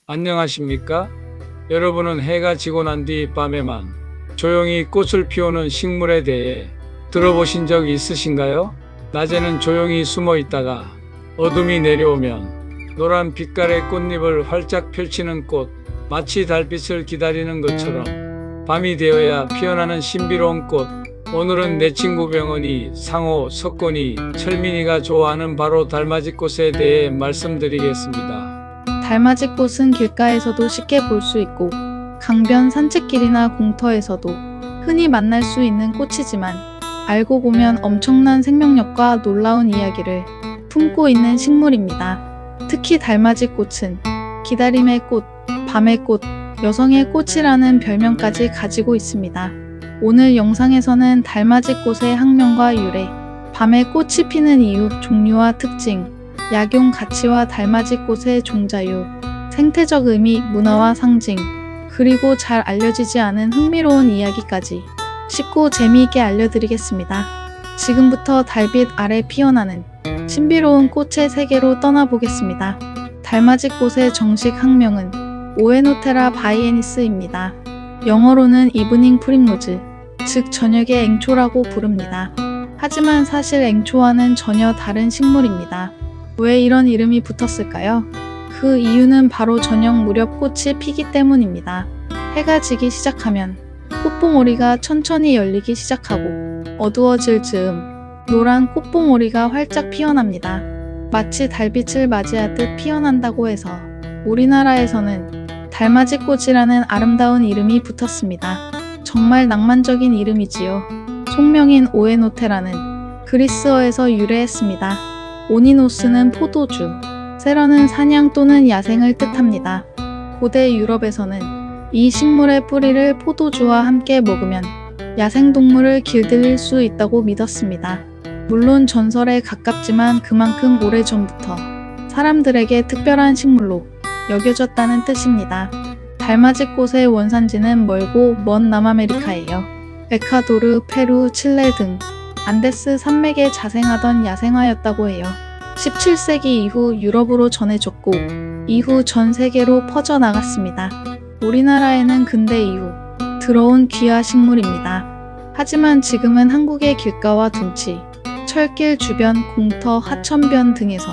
안녕하십니까? 여러분은 해가 지고 난 뒤 밤에만 조용히 꽃을 피우는 식물에 대해 들어보신 적 있으신가요? 낮에는 조용히 숨어 있다가 어둠이 내려오면 노란 빛깔의 꽃잎을 활짝 펼치는 꽃, 마치 달빛을 기다리는 것처럼 밤이 되어야 피어나는 신비로운 꽃. 오늘은 내 친구 병원이, 상호, 석곤이, 철민이가 좋아하는 바로 달맞이꽃에 대해 말씀드리겠습니다. 달맞이꽃은 길가에서도 쉽게 볼 수 있고 강변 산책길이나 공터에서도 흔히 만날 수 있는 꽃이지만 알고 보면 엄청난 생명력과 놀라운 이야기를 품고 있는 식물입니다. 특히 달맞이꽃은 기다림의 꽃, 밤의 꽃, 여성의 꽃이라는 별명까지 가지고 있습니다. 오늘 영상에서는 달맞이꽃의 학명과 유래, 밤에 꽃이 피는 이유, 종류와 특징, 약용 가치와 달맞이꽃의 종자유, 생태적 의미, 문화와 상징, 그리고 잘 알려지지 않은 흥미로운 이야기까지 쉽고 재미있게 알려드리겠습니다. 지금부터 달빛 아래 피어나는 신비로운 꽃의 세계로 떠나보겠습니다. 달맞이꽃의 정식 학명은 오에노테라 바이에니스입니다. 영어로는 이브닝 프림로즈, 즉 저녁의 앵초라고 부릅니다. 하지만 사실 앵초와는 전혀 다른 식물입니다. 왜 이런 이름이 붙었을까요? 그 이유는 바로 저녁 무렵 꽃이 피기 때문입니다. 해가 지기 시작하면 꽃봉오리가 천천히 열리기 시작하고 어두워질 즈음 노란 꽃봉오리가 활짝 피어납니다. 마치 달빛을 맞이하듯 피어난다고 해서 우리나라에서는 달맞이꽃이라는 아름다운 이름이 붙었습니다. 정말 낭만적인 이름이지요. 속명인 오에노테라는 그리스어에서 유래했습니다. 오니노스는 포도주, 세러는 사냥 또는 야생을 뜻합니다. 고대 유럽에서는 이 식물의 뿌리를 포도주와 함께 먹으면 야생동물을 길들일 수 있다고 믿었습니다. 물론 전설에 가깝지만 그만큼 오래전부터 사람들에게 특별한 식물로 여겨졌다는 뜻입니다. 달맞이꽃의 원산지는 멀고 먼 남아메리카예요. 에콰도르, 페루, 칠레 등 안데스 산맥에 자생하던 야생화였다고 해요. 17세기 이후 유럽으로 전해졌고 이후 전 세계로 퍼져나갔습니다. 우리나라에는 근대 이후 들어온 귀화 식물입니다. 하지만 지금은 한국의 길가와 둔치, 철길 주변, 공터, 하천변 등에서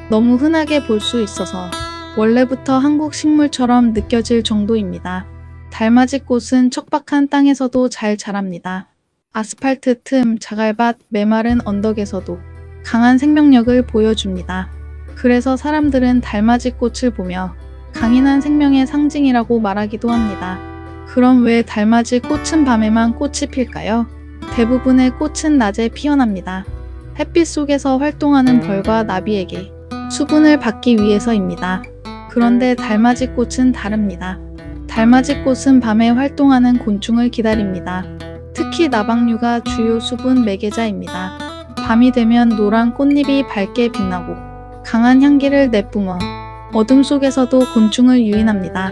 너무 흔하게 볼 수 있어서 원래부터 한국 식물처럼 느껴질 정도입니다. 달맞이꽃은 척박한 땅에서도 잘 자랍니다. 아스팔트 틈, 자갈밭, 메마른 언덕에서도 강한 생명력을 보여줍니다. 그래서 사람들은 달맞이꽃을 보며 강인한 생명의 상징이라고 말하기도 합니다. 그럼 왜 달맞이꽃은 밤에만 꽃이 필까요? 대부분의 꽃은 낮에 피어납니다. 햇빛 속에서 활동하는 벌과 나비에게 수분을 받기 위해서입니다. 그런데 달맞이꽃은 다릅니다. 달맞이꽃은 밤에 활동하는 곤충을 기다립니다. 특히 나방류가 주요 수분 매개자입니다. 밤이 되면 노란 꽃잎이 밝게 빛나고 강한 향기를 내뿜어 어둠 속에서도 곤충을 유인합니다.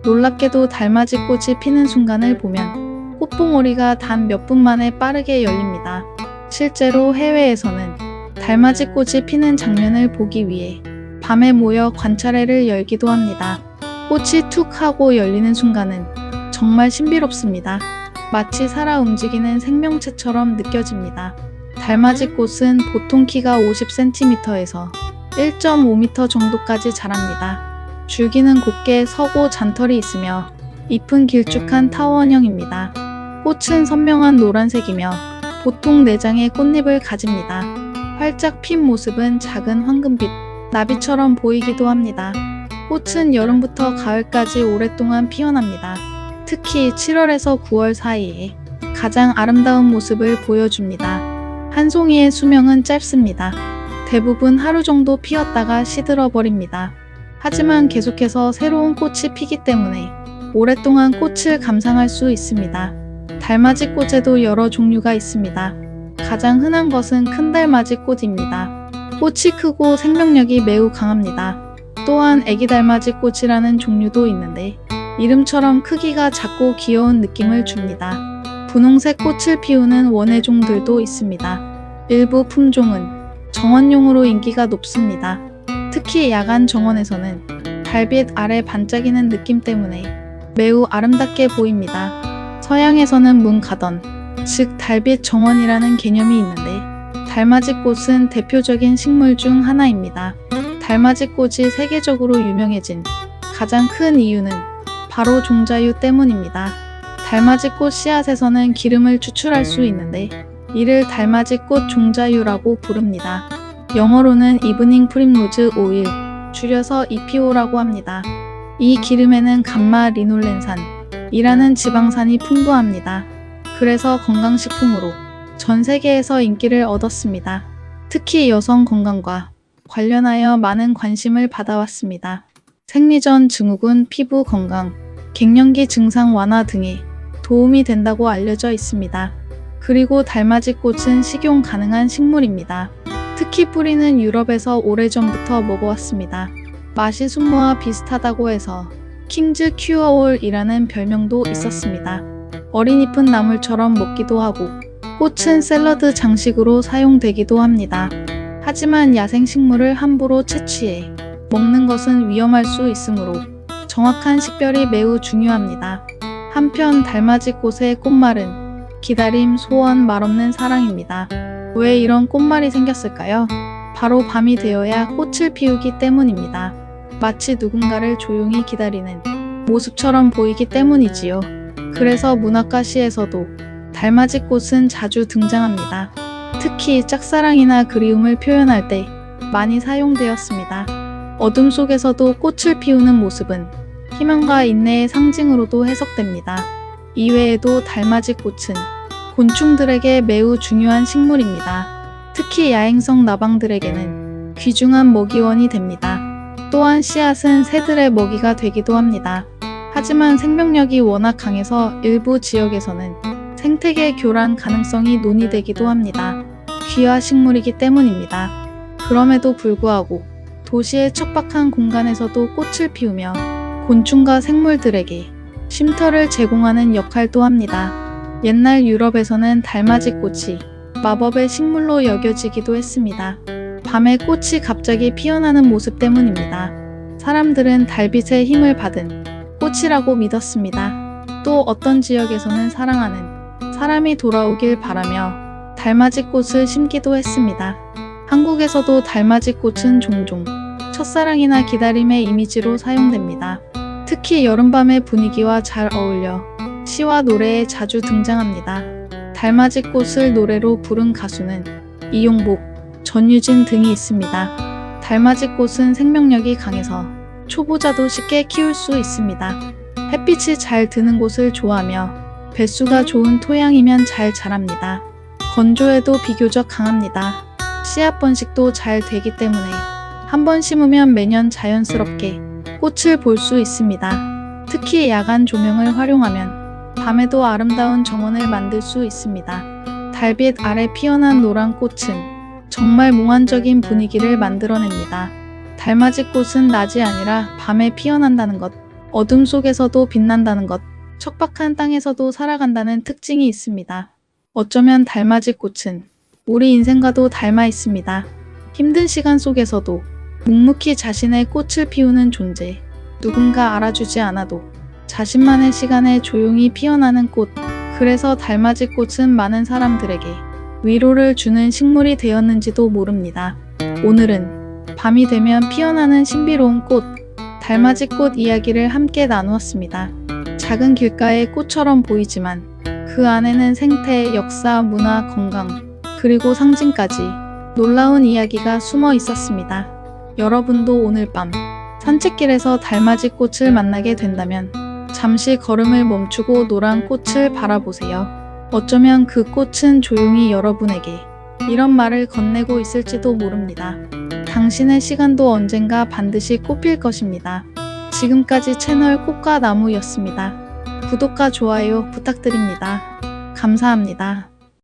놀랍게도 달맞이꽃이 피는 순간을 보면 꽃봉오리가 단 몇 분 만에 빠르게 열립니다. 실제로 해외에서는 달맞이꽃이 피는 장면을 보기 위해 밤에 모여 관찰회를 열기도 합니다. 꽃이 툭 하고 열리는 순간은 정말 신비롭습니다. 마치 살아 움직이는 생명체처럼 느껴집니다. 달맞이꽃은 보통 키가 50cm에서 1.5m 정도까지 자랍니다. 줄기는 곱게 서고 잔털이 있으며 잎은 길쭉한 타원형입니다. 꽃은 선명한 노란색이며 보통 4장의 꽃잎을 가집니다. 활짝 핀 모습은 작은 황금빛, 나비처럼 보이기도 합니다. 꽃은 여름부터 가을까지 오랫동안 피어납니다. 특히 7월에서 9월 사이에 가장 아름다운 모습을 보여줍니다. 한 송이의 수명은 짧습니다. 대부분 하루 정도 피었다가 시들어 버립니다. 하지만 계속해서 새로운 꽃이 피기 때문에 오랫동안 꽃을 감상할 수 있습니다. 달맞이꽃에도 여러 종류가 있습니다. 가장 흔한 것은 큰 달맞이꽃입니다. 꽃이 크고 생명력이 매우 강합니다. 또한 애기 달맞이꽃이라는 종류도 있는데 이름처럼 크기가 작고 귀여운 느낌을 줍니다. 분홍색 꽃을 피우는 원예종들도 있습니다. 일부 품종은 정원용으로 인기가 높습니다. 특히 야간 정원에서는 달빛 아래 반짝이는 느낌 때문에 매우 아름답게 보입니다. 서양에서는 문가던, 즉 달빛 정원이라는 개념이 있는데 달맞이꽃은 대표적인 식물 중 하나입니다. 달맞이꽃이 세계적으로 유명해진 가장 큰 이유는 바로 종자유 때문입니다. 달맞이꽃 씨앗에서는 기름을 추출할 수 있는데 이를 달맞이꽃 종자유라고 부릅니다. 영어로는 이브닝 프림로즈 오일, 줄여서 EPO라고 합니다. 이 기름에는 감마 리놀렌산이라는 지방산이 풍부합니다. 그래서 건강식품으로 전 세계에서 인기를 얻었습니다. 특히 여성 건강과 관련하여 많은 관심을 받아왔습니다. 생리전 증후군, 피부 건강, 갱년기 증상 완화 등에 도움이 된다고 알려져 있습니다. 그리고 달맞이꽃은 식용 가능한 식물입니다. 특히 뿌리는 유럽에서 오래전부터 먹어왔습니다. 맛이 순무와 비슷하다고 해서 킹즈 큐어올이라는 별명도 있었습니다. 어린 잎은 나물처럼 먹기도 하고 꽃은 샐러드 장식으로 사용되기도 합니다. 하지만 야생식물을 함부로 채취해 먹는 것은 위험할 수 있으므로 정확한 식별이 매우 중요합니다. 한편 달맞이꽃의 꽃말은 기다림, 소원, 말없는 사랑입니다. 왜 이런 꽃말이 생겼을까요? 바로 밤이 되어야 꽃을 피우기 때문입니다. 마치 누군가를 조용히 기다리는 모습처럼 보이기 때문이지요. 그래서 문학과 시에서도 달맞이꽃은 자주 등장합니다. 특히 짝사랑이나 그리움을 표현할 때 많이 사용되었습니다. 어둠 속에서도 꽃을 피우는 모습은 희망과 인내의 상징으로도 해석됩니다. 이외에도 달맞이꽃은 곤충들에게 매우 중요한 식물입니다. 특히 야행성 나방들에게는 귀중한 먹이원이 됩니다. 또한 씨앗은 새들의 먹이가 되기도 합니다. 하지만 생명력이 워낙 강해서 일부 지역에서는 생태계 교란 가능성이 논의되기도 합니다. 귀화 식물이기 때문입니다. 그럼에도 불구하고 도시의 척박한 공간에서도 꽃을 피우며 곤충과 생물들에게 쉼터를 제공하는 역할도 합니다. 옛날 유럽에서는 달맞이꽃이 마법의 식물로 여겨지기도 했습니다. 밤에 꽃이 갑자기 피어나는 모습 때문입니다. 사람들은 달빛의 힘을 받은 꽃이라고 믿었습니다. 또 어떤 지역에서는 사랑하는 사람이 돌아오길 바라며 달맞이꽃을 심기도 했습니다. 한국에서도 달맞이꽃은 종종 첫사랑이나 기다림의 이미지로 사용됩니다. 특히 여름밤의 분위기와 잘 어울려 시와 노래에 자주 등장합니다. 달맞이꽃을 노래로 부른 가수는 이용복, 전유진 등이 있습니다. 달맞이꽃은 생명력이 강해서 초보자도 쉽게 키울 수 있습니다. 햇빛이 잘 드는 곳을 좋아하며 배수가 좋은 토양이면 잘 자랍니다. 건조에도 비교적 강합니다. 씨앗 번식도 잘 되기 때문에 한 번 심으면 매년 자연스럽게 꽃을 볼 수 있습니다. 특히 야간 조명을 활용하면 밤에도 아름다운 정원을 만들 수 있습니다. 달빛 아래 피어난 노란 꽃은 정말 몽환적인 분위기를 만들어냅니다. 달맞이꽃은 낮이 아니라 밤에 피어난다는 것, 어둠 속에서도 빛난다는 것, 척박한 땅에서도 살아간다는 특징이 있습니다. 어쩌면 달맞이꽃은 우리 인생과도 닮아 있습니다. 힘든 시간 속에서도 묵묵히 자신의 꽃을 피우는 존재, 누군가 알아주지 않아도 자신만의 시간에 조용히 피어나는 꽃. 그래서 달맞이꽃은 많은 사람들에게 위로를 주는 식물이 되었는지도 모릅니다. 오늘은 밤이 되면 피어나는 신비로운 꽃, 달맞이꽃 이야기를 함께 나누었습니다. 작은 길가의 꽃처럼 보이지만 그 안에는 생태, 역사, 문화, 건강, 그리고 상징까지 놀라운 이야기가 숨어 있었습니다. 여러분도 오늘 밤 산책길에서 달맞이꽃을 만나게 된다면 잠시 걸음을 멈추고 노란 꽃을 바라보세요. 어쩌면 그 꽃은 조용히 여러분에게 이런 말을 건네고 있을지도 모릅니다. 당신의 시간도 언젠가 반드시 꽃필 것입니다. 지금까지 채널 꽃과 나무였습니다. 구독과 좋아요 부탁드립니다. 감사합니다.